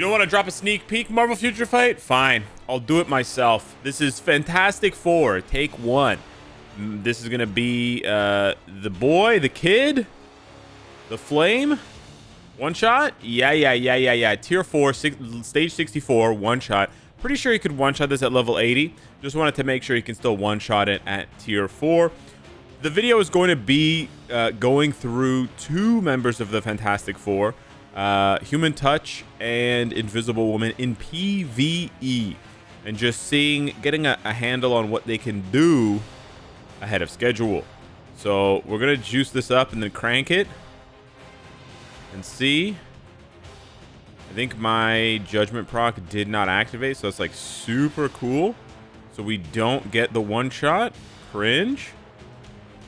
You don't want to drop a sneak peek, Marvel Future Fight? Fine, I'll do it myself. This is Fantastic Four, take 1. This is going to be the boy, the kid, the flame. One shot? Yeah. Tier 4, stage 64, one shot. Pretty sure he could one shot this at level 80. Just wanted to make sure he can still one shot it at tier 4. The video is going to be going through 2 members of the Fantastic Four, Human Touch and Invisible Woman in PvE, and just getting a handle on what they can do ahead of schedule. So we're gonna juice this up and then crank it and see. I think my Judgment proc did not activate, so it's like super cool. So we don't get the one shot. Cringe.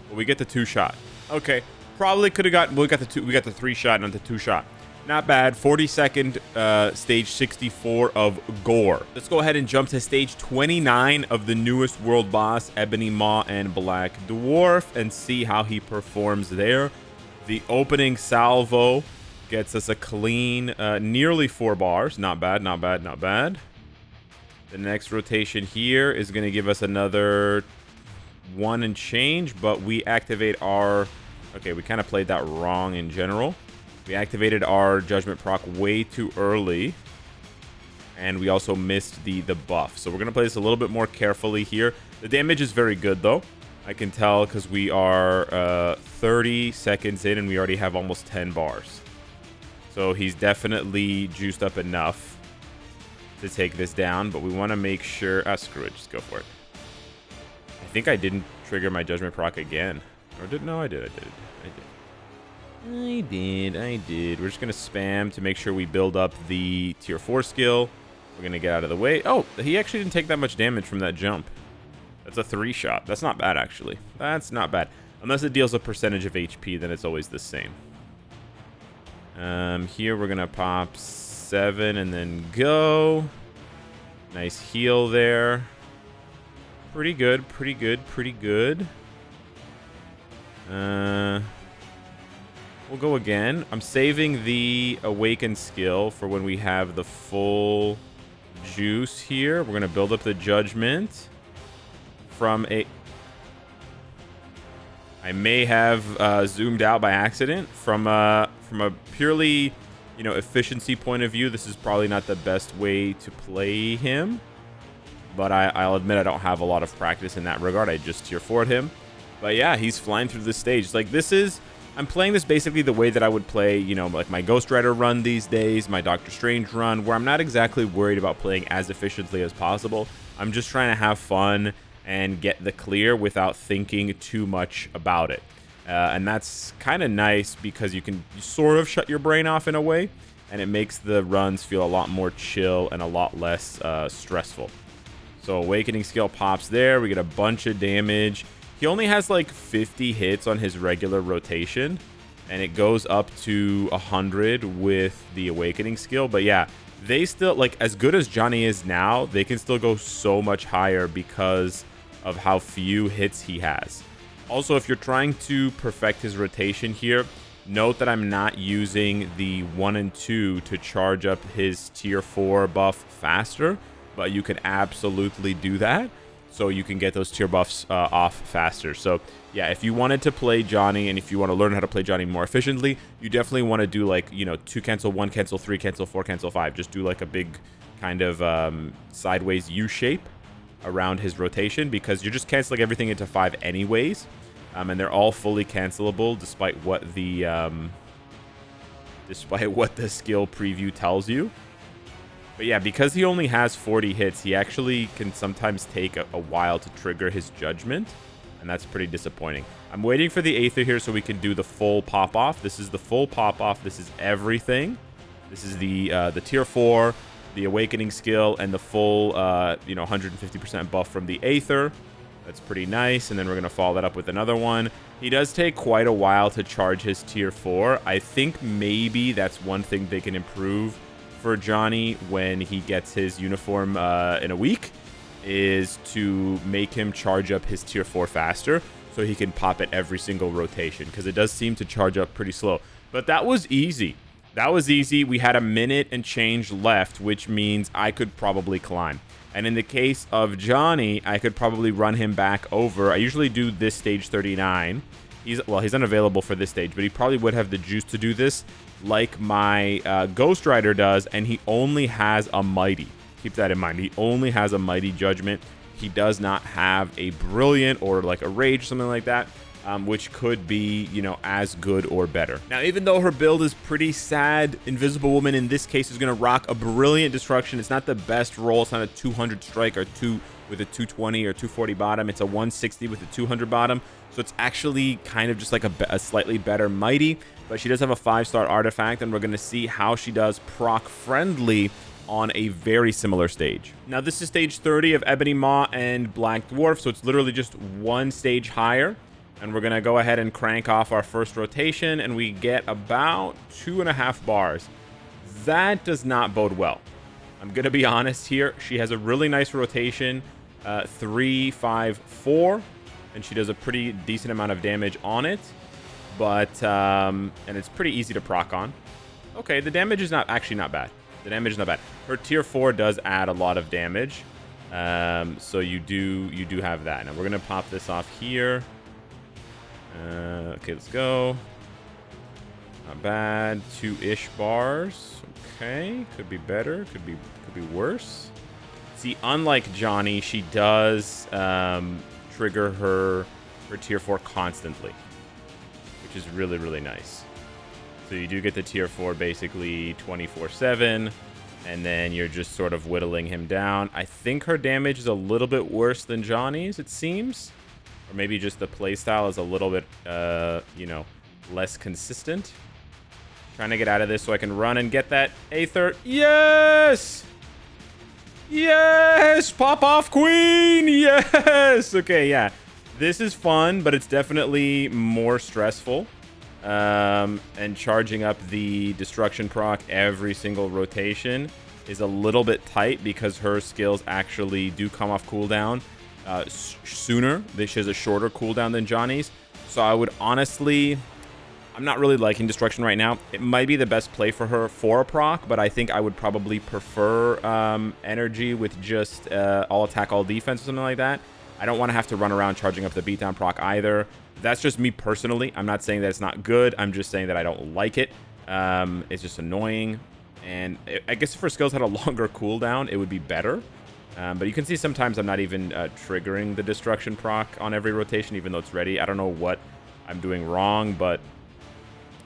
But we get the 2 shot. Okay. Probably could have gotten, we got the 3 shot, not the 2 shot. Not bad. 42nd stage 64 of Gore. Let's go ahead and jump to stage 29 of the newest world boss, Ebony Maw and Black Dwarf, and see how he performs there. The opening salvo gets us a clean nearly 4 bars. Not bad. The next rotation here is going to give us another 1 and change, but we activate our... Okay, we kind of played that wrong in general. We activated our Judgment proc way too early, and we also missed the buff. So we're going to play this a little bit more carefully here. The damage is very good, though. I can tell because we are 30 seconds in, and we already have almost 10 bars. So he's definitely juiced up enough to take this down, but we want to make sure... screw it. Just go for it. I think I didn't trigger my Judgment proc again. Or did... No, I did. I did. We're just going to spam to make sure we build up the tier 4 skill. We're going to get out of the way. Oh, he actually didn't take that much damage from that jump. That's a 3 shot. That's not bad, actually. That's not bad. Unless it deals a percentage of HP, then it's always the same. Here we're going to pop 7 and then go. Nice heal there. Pretty good. We'll go again. I'm saving the Awaken skill for when we have the full juice here. We're going to build up the Judgment from a... I may have zoomed out by accident. From a purely, efficiency point of view, this is probably not the best way to play him. But I'll admit I don't have a lot of practice in that regard. I just tier 4'd him. But yeah, he's flying through the stage. Like, this is... I'm playing this basically the way that I would play, like my Ghost Rider run these days, my Doctor Strange run, where I'm not exactly worried about playing as efficiently as possible. I'm just trying to have fun and get the clear without thinking too much about it. And that's kind of nice because you can sort of shut your brain off in a way, and it makes the runs feel a lot more chill and a lot less stressful. So Awakening skill pops there. We get a bunch of damage. He only has like 50 hits on his regular rotation, and it goes up to 100 with the Awakening skill. But yeah, they still, like, as good as Johnny is now, they can still go so much higher because of how few hits he has. Also, if you're trying to perfect his rotation here, note that I'm not using the 1 and 2 to charge up his tier 4 buff faster, but you can absolutely do that. So you can get those tier buffs off faster. So yeah, if you wanted to play Johnny, and if you want to learn how to play Johnny more efficiently, you definitely want to do like, 2 cancel, 1 cancel, 3 cancel, 4 cancel, 5. Just do like a big kind of sideways U shape around his rotation, because you're just canceling everything into 5 anyways. And they're all fully cancelable despite what the skill preview tells you. But yeah, because he only has 40 hits, he actually can sometimes take a while to trigger his Judgment, and that's pretty disappointing. I'm waiting for the Aether here so we can do the full pop-off. This is the full pop-off. This is everything. This is the tier 4, the Awakening skill, and the full 150% buff from the Aether. That's pretty nice, and then we're going to follow that up with another one. He does take quite a while to charge his tier 4. I think maybe that's one thing they can improve for Johnny when he gets his uniform in a week, is to make him charge up his tier 4 faster so he can pop it every single rotation, because it does seem to charge up pretty slow. But that was easy. That was easy. We had a minute and change left, which means I could probably climb. And in the case of Johnny, I could probably run him back over. I usually do this stage 39. He's unavailable for this stage, but he probably would have the juice to do this like my Ghost Rider does, and he only has a Mighty. Keep that in mind. He only has a Mighty Judgment. He does not have a Brilliant or like a Rage or something like that, which could be, you know, as good or better. Now, even though her build is pretty sad, Invisible Woman in this case is going to rock a Brilliant Destruction. It's not the best roll. It's not a 200 strike or two with a 220 or 240 bottom. It's a 160 with a 200 bottom. So it's actually kind of just like a slightly better Mighty, but she does have a 5-star artifact, and we're going to see how she does proc friendly on a very similar stage. Now, this is stage 30 of Ebony Maw and Black Dwarf, so it's literally just one stage higher. And we're going to go ahead and crank off our first rotation, and we get about 2.5 bars. That does not bode well. I'm going to be honest here. She has a really nice rotation, 3, 5, 4. And she does a pretty decent amount of damage on it, but and it's pretty easy to proc on. Okay, the damage is actually not bad. The damage is not bad. Her tier 4 does add a lot of damage, so you do have that. Now we're gonna pop this off here. Okay, let's go. Not bad. 2-ish bars. Okay, could be better. Could be worse. See, unlike Johnny, she does trigger her tier 4 constantly, which is really, really nice. So you do get the tier 4 basically 24/7, and then you're just sort of whittling him down. I think her damage is a little bit worse than Johnny's, it seems, or maybe just the playstyle is a little bit you know, less consistent. Trying to get out of this so I can run and get that Aether. Yes! Yes! Pop off, queen! Yes! Okay, yeah. This is fun, but it's definitely more stressful. And charging up the destruction proc every single rotation is a little bit tight because her skills actually do come off cooldown sooner. She has a shorter cooldown than Johnny's. So I would honestly... I'm not really liking Destruction right now. It might be the best play for her for a proc, but I think I would probably prefer Energy with just all attack, all defense or something like that. I don't want to have to run around charging up the beatdown proc either. That's just me personally. I'm not saying that it's not good. I'm just saying that I don't like it. It's just annoying. And I guess if her skills had a longer cooldown, it would be better. But you can see sometimes I'm not even triggering the Destruction proc on every rotation, even though it's ready. I don't know what I'm doing wrong, but...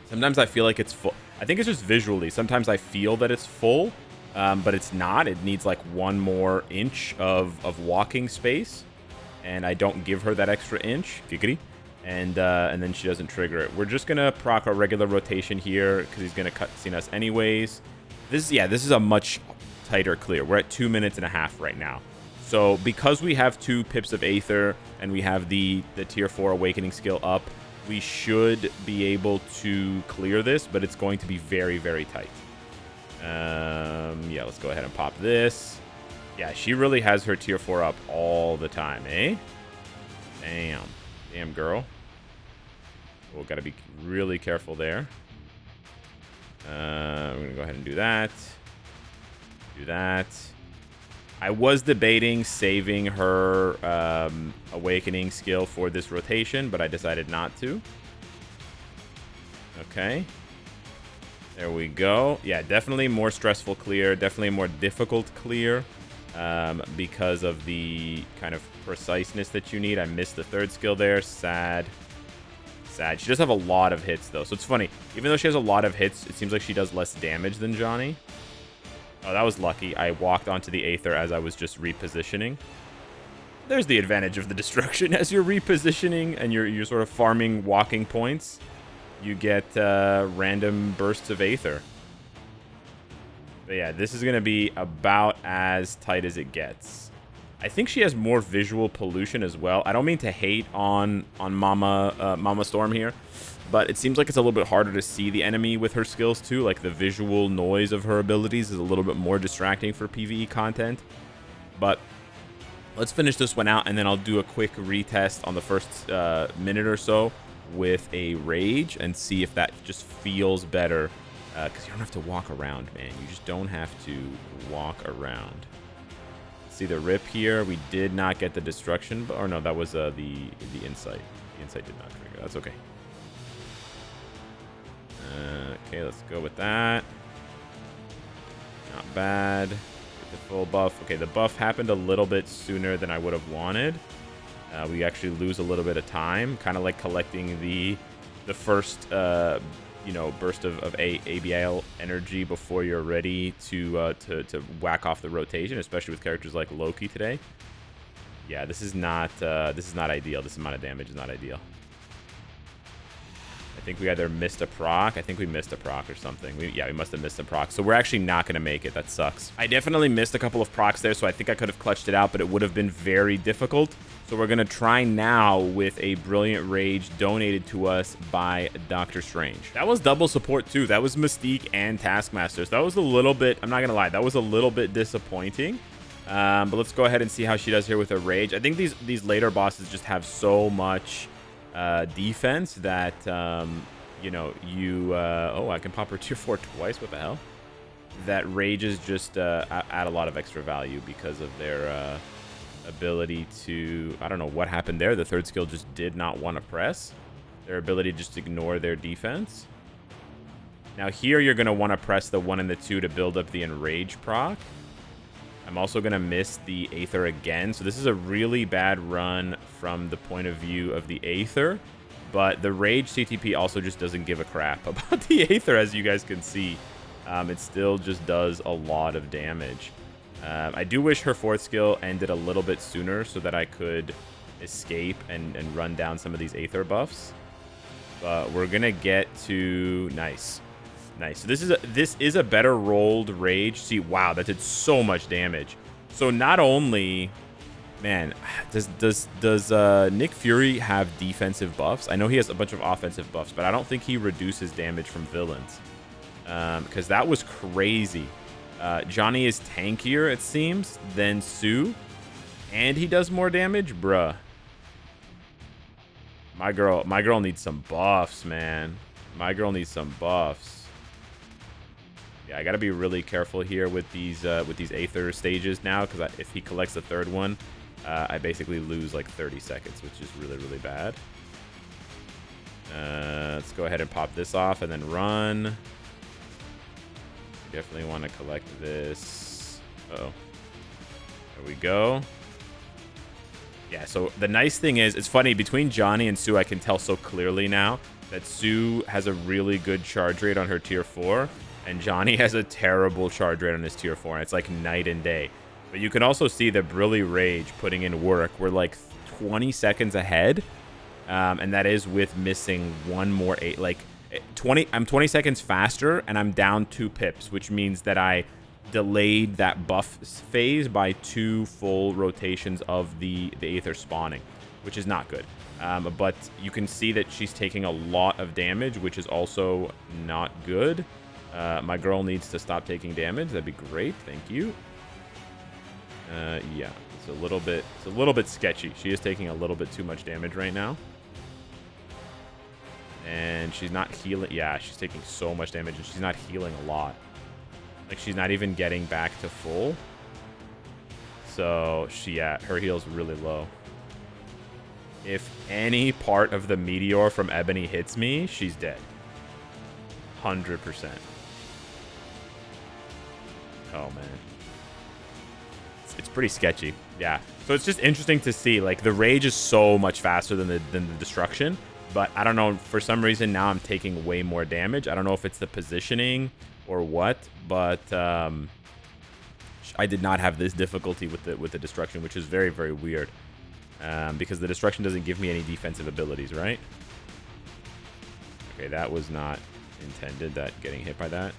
sometimes I feel like it's full. I think it's just visually. Sometimes I feel that it's full, but it's not. It needs like one more inch of walking space, and I don't give her that extra inch. Giggity. And then she doesn't trigger it. We're just gonna proc our regular rotation here because he's gonna cutscene us anyways. This is a much tighter clear. We're at 2.5 minutes right now. So because we have 2 pips of Aether and we have the tier 4 awakening skill up, we should be able to clear this, but it's going to be very, very tight. Yeah, let's go ahead and pop this. Yeah, she really has her tier 4 up all the time, eh? Damn, girl. We'll gotta be really careful there. We're gonna go ahead and do that. Do that. I was debating saving her awakening skill for this rotation, but I decided not to. Okay. There we go. Yeah, definitely more stressful clear. Definitely more difficult clear because of the kind of preciseness that you need. I missed the 3rd skill there. Sad. Sad. She does have a lot of hits, though. So it's funny. Even though she has a lot of hits, it seems like she does less damage than Johnny. Oh, that was lucky. I walked onto the Aether as I was just repositioning. There's the advantage of the Destruction. As you're repositioning and you're sort of farming walking points, you get random bursts of Aether. But yeah, this is going to be about as tight as it gets. I think she has more visual pollution as well. I don't mean to hate on Mama Storm here, but it seems like it's a little bit harder to see the enemy with her skills too. Like the visual noise of her abilities is a little bit more distracting for PvE content. But let's finish this one out, and then I'll do a quick retest on the first minute or so with a Rage and see if that just feels better Because you don't have to walk around, man. You just don't have to walk around. See the rip here. We did not get the destruction, or no, that was the insight. The insight did not trigger. That's okay. Okay, let's go with that. Not bad. Get the full buff. Okay, the buff happened a little bit sooner than I would have wanted. We actually lose a little bit of time, kind of like collecting the first burst of ABL energy before you're ready to whack off the rotation, especially with characters like Loki today. Yeah, this is not ideal. This amount of damage is not ideal. I think we either missed a proc. I think we missed a proc or something. We must have missed a proc. So we're actually not going to make it. That sucks. I definitely missed a couple of procs there, so I think I could have clutched it out, but it would have been very difficult. So we're going to try now with a Brilliant Rage donated to us by Doctor Strange. That was double support too. That was Mystique and Taskmaster. So that was a little bit, I'm not going to lie, that was a little bit disappointing. But let's go ahead and see how she does here with her Rage. I think these later bosses just have so much defense that, oh, I can pop her tier 4 twice. What the hell? That Rages just add a lot of extra value because of their ability to, I don't know what happened there. The third skill just did not want to press. Their ability to just ignore their defense. Now here you're going to want to press the 1 and the 2 to build up the Enrage proc. I'm also going to miss the Aether again. So this is a really bad run from the point of view of the Aether. But the Rage CTP also just doesn't give a crap about the Aether, as you guys can see. It still just does a lot of damage. I do wish her 4th skill ended a little bit sooner so that I could escape and run down some of these Aether buffs. But we're going to get to... Nice. Nice. So this is a better rolled Rage. See, wow, that did so much damage. So not only... Man, does Nick Fury have defensive buffs? I know he has a bunch of offensive buffs, but I don't think he reduces damage from villains. Because that was crazy. Johnny is tankier, it seems, than Sue. And he does more damage? Bruh. My girl needs some buffs, man. My girl needs some buffs. Yeah, I gotta be really careful here with these Aether stages now, because if he collects the 3rd one, I basically lose like 30 seconds, which is really, really bad. Let's go ahead and pop this off and then run. Definitely want to collect this. Uh-oh. There we go. Yeah, so the nice thing is, it's funny, between Johnny and Sue, I can tell so clearly now that Sue has a really good charge rate on her tier 4, and Johnny has a terrible charge rate on his tier 4, and it's like night and day. But you can also see that Brilliant Rage putting in work. We're like 20 seconds ahead, and that is with missing one more I'm 20 seconds faster, and I'm down 2 pips, which means that I delayed that buff phase by 2 full rotations of the Aether spawning, which is not good. But you can see that she's taking a lot of damage, which is also not good. My girl needs to stop taking damage. That'd be great. Thank you. Yeah, it's a little bit sketchy. She is taking a little bit too much damage right now. And she's not healing. Yeah, she's taking so much damage, and she's not healing a lot. Like, she's not even getting back to full. So, her heal's really low. If any part of the meteor from Ebony hits me, she's dead. 100%. Oh, man. It's pretty sketchy. Yeah. So it's just interesting to see. Like, the Rage is so much faster than the Destruction. But I don't know, for some reason now I'm taking way more damage. I don't know if it's the positioning or what, but I did not have this difficulty with the Destruction, which is very, very weird. Because the Destruction doesn't give me any defensive abilities, right? Okay, that was not intended, that getting hit by that.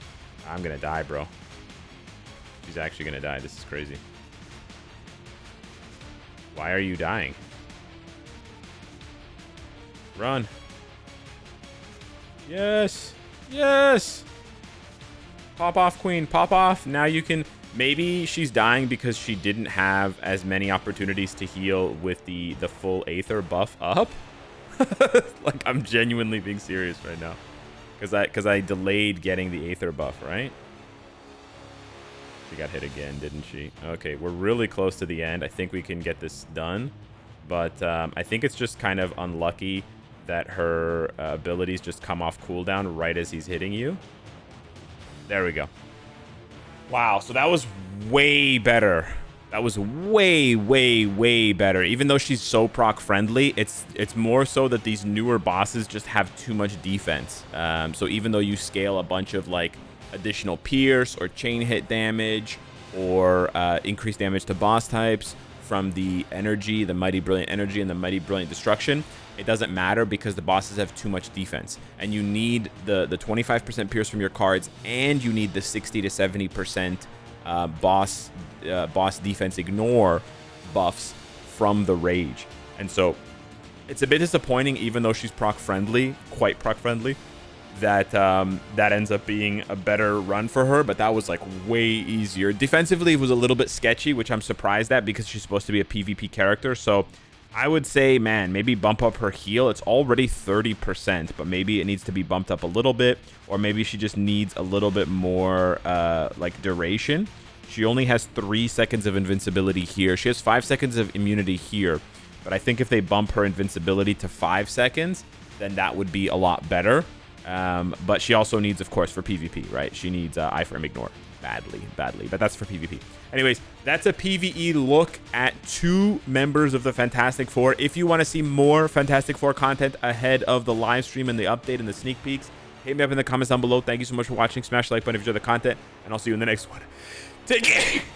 I'm gonna die, bro. She's actually gonna die. This is crazy. Why are you dying? Run. Yes. Yes. Pop off, queen. Pop off. Now you can... Maybe she's dying because she didn't have as many opportunities to heal with the full Aether buff up. Like, I'm genuinely being serious right now. because I delayed getting the Aether buff, right? She got hit again, didn't she? Okay, we're really close to the end. I think we can get this done. But I think it's just kind of unlucky that her abilities just come off cooldown right as he's hitting you. There we go. Wow, so that was way better. That was way, way, way better. Even though she's so proc friendly, it's more so that these newer bosses just have too much defense. So even though you scale a bunch of like additional pierce or chain hit damage or increased damage to boss types from the energy, the Mighty Brilliant Energy and the Mighty Brilliant Destruction, it doesn't matter because the bosses have too much defense. And you need the 25% pierce from your cards, and you need the 60 to 70% boss defense ignore buffs from the rage. And so it's a bit disappointing, even though she's proc friendly, quite proc friendly, that that ends up being a better run for her. But that was like way easier. Defensively, it was a little bit sketchy, which I'm surprised at because she's supposed to be a PvP character. So I would say, man, maybe bump up her heal. It's already 30%, but maybe it needs to be bumped up a little bit, or maybe she just needs a little bit more like duration. She only has 3 seconds of invincibility here. She has 5 seconds of immunity here, but I think if they bump her invincibility to 5 seconds, then that would be a lot better. But she also needs, of course, for PvP, right? She needs iframe ignore badly, but that's for PvP. Anyways, that's a PvE look at 2 members of the Fantastic Four. If you want to see more Fantastic Four content ahead of the live stream and the update and the sneak peeks, hit me up in the comments down below. Thank you so much for watching. Smash the like button if you enjoyed the content, and I'll see you in the next one. Take care.